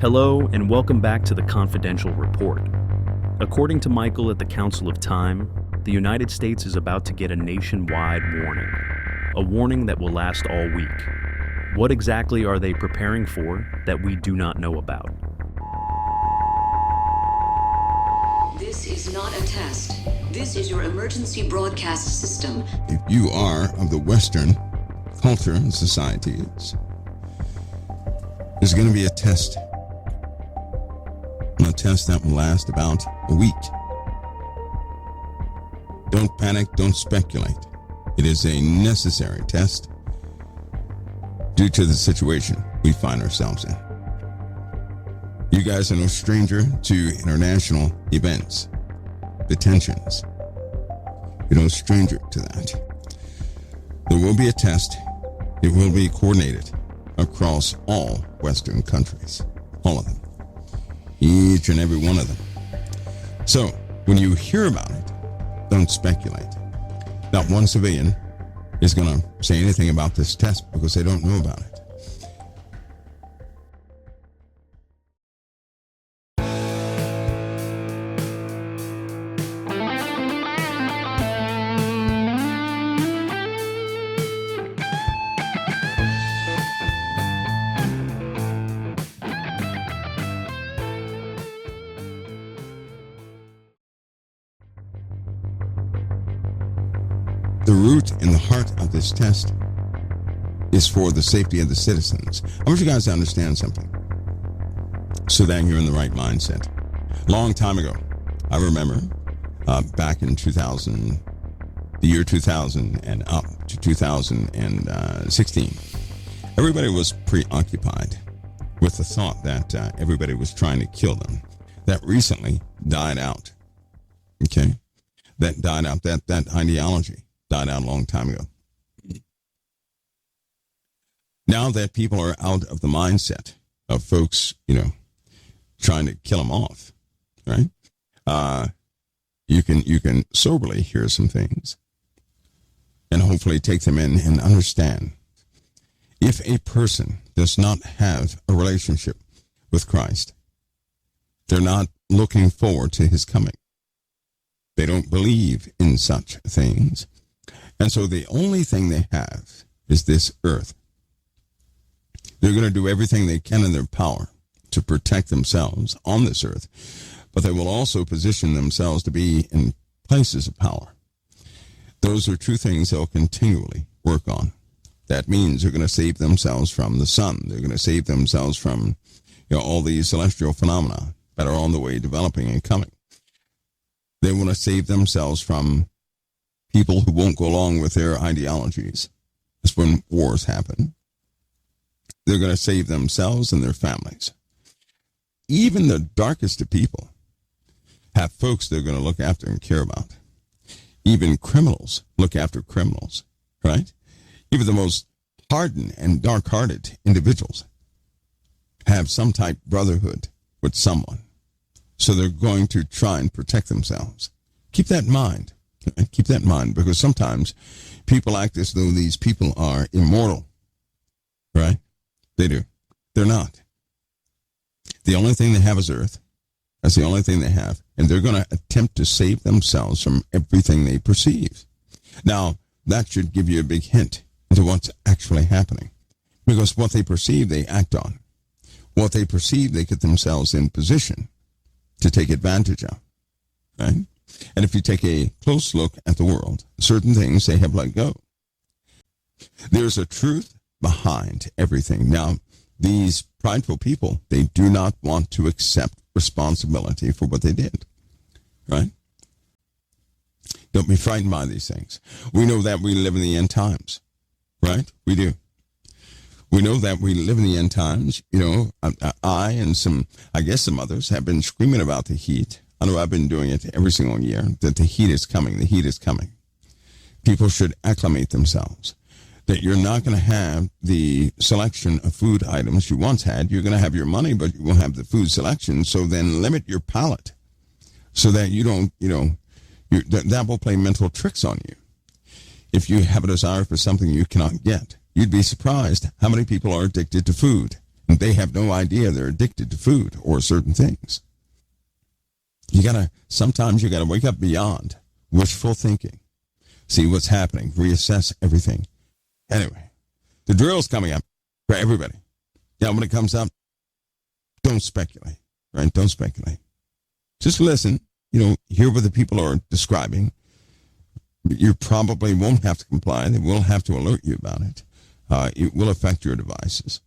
Hello, and welcome back to the Confidential Report. According to Michael at the Council of Time, the United States is about to get a nationwide warning. A warning that will last all week. What exactly are they preparing for that we do not know about? This is not a test. This is your emergency broadcast system. If you are of the Western culture and societies, there's going to be a test. A test that will last about a week. Don't panic, don't speculate. It is a necessary test due to the situation we find ourselves in. You guys are no stranger to international events, the tensions. You're no stranger to that. There will be a test. It will be coordinated across all Western countries, all of them. Each and every one of them. So, when you hear about it, don't speculate. Not one civilian is going to say anything about this test because they don't know about it. The root and the heart of this test is for the safety of the citizens. I want you guys to understand something so that you're in the right mindset. Long time ago, I remember back in 2000, the year 2000 and up to 2016, everybody was preoccupied with the thought that everybody was trying to kill them. That recently died out. Okay? That died out. That ideology died out a long time ago. Now that people are out of the mindset of folks, trying to kill them off, right? You can soberly hear some things and hopefully take them in and understand. If a person does not have a relationship with Christ, they're not looking forward to his coming. They don't believe in such things. And so the only thing they have is this earth. They're going to do everything they can in their power to protect themselves on this earth, but they will also position themselves to be in places of power. Those are two things they'll continually work on. That means they're going to save themselves from the sun. They're going to save themselves from all these celestial phenomena that are on the way developing and coming. They want to save themselves from people who won't go along with their ideologies. That's when wars happen. They're going to save themselves and their families. Even the darkest of people have folks they're going to look after and care about. Even criminals look after criminals, right? Even the most hardened and dark-hearted individuals have some type of brotherhood with someone. So they're going to try and protect themselves. Keep that in mind. Keep that in mind, because sometimes people act as though these people are immortal, right? They do. They're not. The only thing they have is earth. That's the only thing they have. And they're going to attempt to save themselves from everything they perceive. Now, that should give you a big hint into what's actually happening. Because what they perceive, they act on. What they perceive, they get themselves in position to take advantage of, right? And if you take a close look at the world, certain things they have let go. There's a truth behind everything. Now, these prideful people, they do not want to accept responsibility for what they did, right? Don't be frightened by these things. We know that we live in the end times, right? We do. We know that we live in the end times. I and some others have been screaming about the heat. I know I've been doing it every single year, that the heat is coming. The heat is coming. People should acclimate themselves. That you're not going to have the selection of food items you once had. You're going to have your money, but you won't have the food selection. So then limit your palate so that you don't, that will play mental tricks on you. If you have a desire for something you cannot get, you'd be surprised how many people are addicted to food. They have no idea they're addicted to food or certain things. Sometimes you gotta wake up beyond wishful thinking. See what's happening. Reassess everything. Anyway, the drill's coming up for everybody. Now, when it comes up, don't speculate, right? Don't speculate. Just listen, hear what the people are describing. You probably won't have to comply. They will have to alert you about it. It will affect your devices.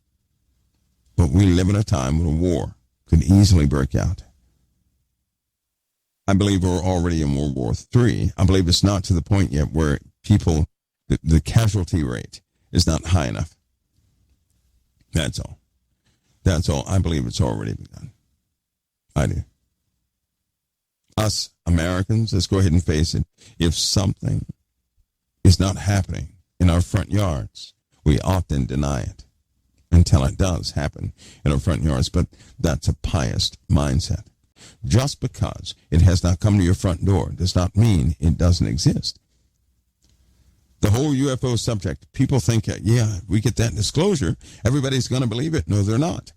But we live in a time when a war could easily break out. I believe we're already in World War III. I believe it's not to the point yet where the casualty rate is not high enough. That's all. That's all. I believe it's already begun. I do. Us Americans, let's go ahead and face it. If something is not happening in our front yards, we often deny it until it does happen in our front yards. But that's a pious mindset. Just because it has not come to your front door does not mean it doesn't exist. The whole UFO subject, people think, we get that disclosure, everybody's going to believe it. No, they're not.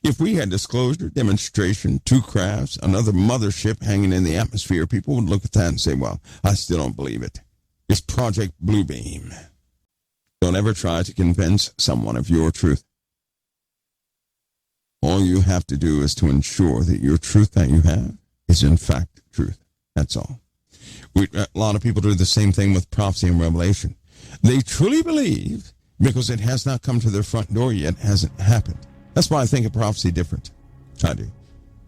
If we had disclosure, demonstration, 2 crafts, another mothership hanging in the atmosphere, people would look at that and say, well, I still don't believe it. It's Project Bluebeam. Don't ever try to convince someone of your truth. All you have to do is to ensure that your truth that you have is in fact truth. That's all. A lot of people do the same thing with prophecy and revelation. They truly believe because it has not come to their front door yet, hasn't happened. That's why I think of prophecy different. I do.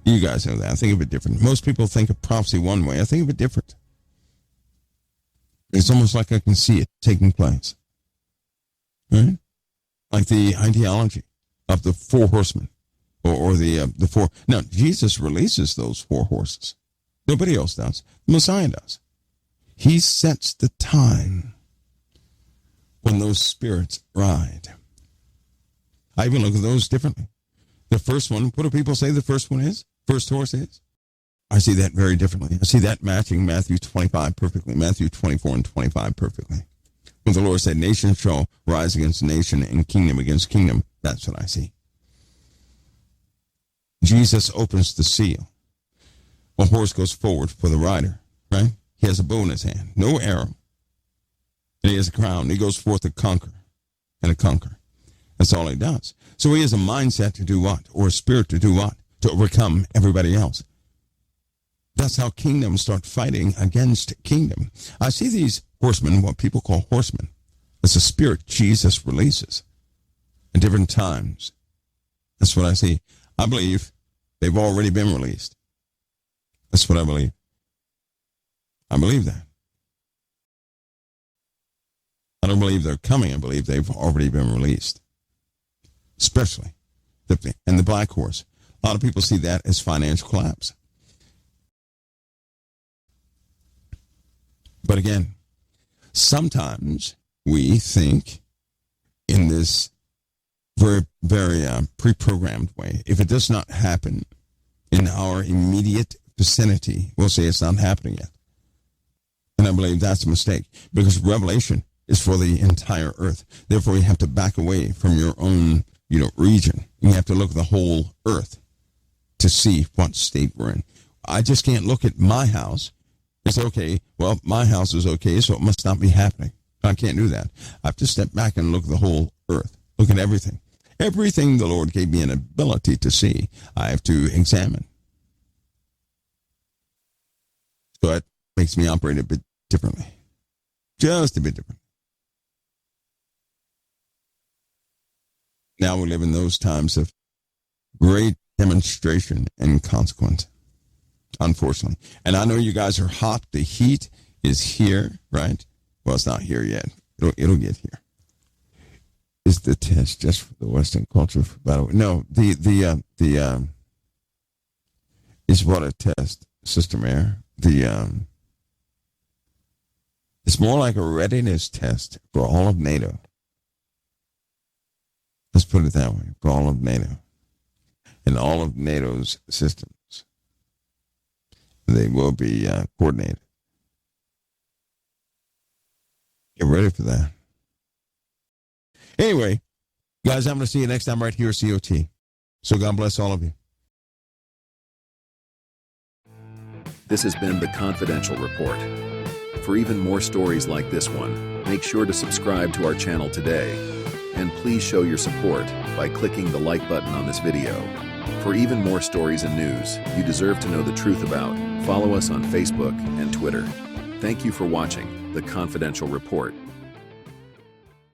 You guys know that. I think of it different. Most people think of prophecy one way. I think of it different. It's almost like I can see it taking place. Right? Like the ideology of the 4 horsemen or the 4. Now, Jesus releases those 4 horses. Nobody else does. The Messiah does. He sets the time when those spirits ride. I even look at those differently. The first one, what do people say the first one is? First horse is? I see that very differently. I see that matching Matthew 25 perfectly, Matthew 24 and 25 perfectly. When the Lord said, nation shall rise against nation and kingdom against kingdom, that's what I see. Jesus opens the seal. A horse goes forward for the rider, right? He has a bow in his hand, no arrow. And he has a crown. He goes forth to conquer and to conquer. That's all he does. So he has a mindset to do what? Or a spirit to do what? To overcome everybody else. That's how kingdoms start fighting against kingdom. I see these horsemen, what people call horsemen. It's a spirit Jesus releases at different times. That's what I see. I believe they've already been released. That's what I believe. I believe that. I don't believe they're coming. I believe they've already been released. Especially the black horse. A lot of people see that as financial collapse. But again, sometimes we think in this very, very pre-programmed way, if it does not happen in our immediate vicinity, we'll say it's not happening yet. And I believe that's a mistake because revelation is for the entire earth. Therefore, you have to back away from your own, region. You have to look at the whole earth to see what state we're in. I just can't look at my house. It's okay. Well, my house is okay, so it must not be happening. I can't do that. I have to step back and look at the whole earth. Look at everything. Everything the Lord gave me an ability to see, I have to examine. So that makes me operate a bit differently. Just a bit different. Now we live in those times of great demonstration and consequence, unfortunately. And I know you guys are hot. The heat is here, right? Well, it's not here yet. It'll get here. Is the test just for the Western culture? By the way, no. The is what a test, Sister Mayor. It's more like a readiness test for all of NATO. Let's put it that way, for all of NATO. And all of NATO's systems. They will be coordinated. Get ready for that. Anyway, guys, I'm going to see you next time right here at COT. So God bless all of you. This has been the Confidential Report. For even more stories like this one, make sure to subscribe to our channel today. And please show your support by clicking the like button on this video. For even more stories and news you deserve to know the truth about, follow us on Facebook and Twitter. Thank you for watching the Confidential Report.